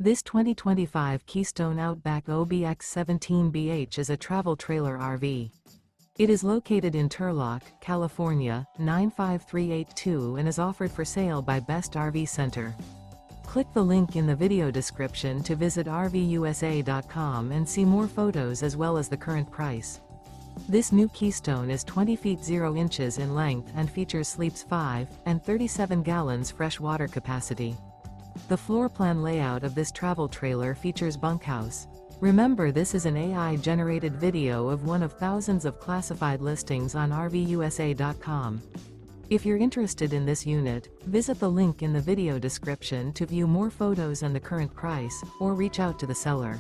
This 2025 Keystone Outback OBX 17BH is a travel trailer RV. It is located in Turlock, California, 95382 and is offered for sale by Best RV Center. Click the link in the video description to visit RVUSA.com and see more photos as well as the current price. This new Keystone is 20 feet 0 inches in length and features sleeps 5 and 37 gallons fresh water capacity. The floor plan layout of this travel trailer features bunkhouse. Remember, this is an AI-generated video of one of thousands of classified listings on RVUSA.com. If you're interested in this unit, visit the link in the video description to view more photos and the current price, or reach out to the seller.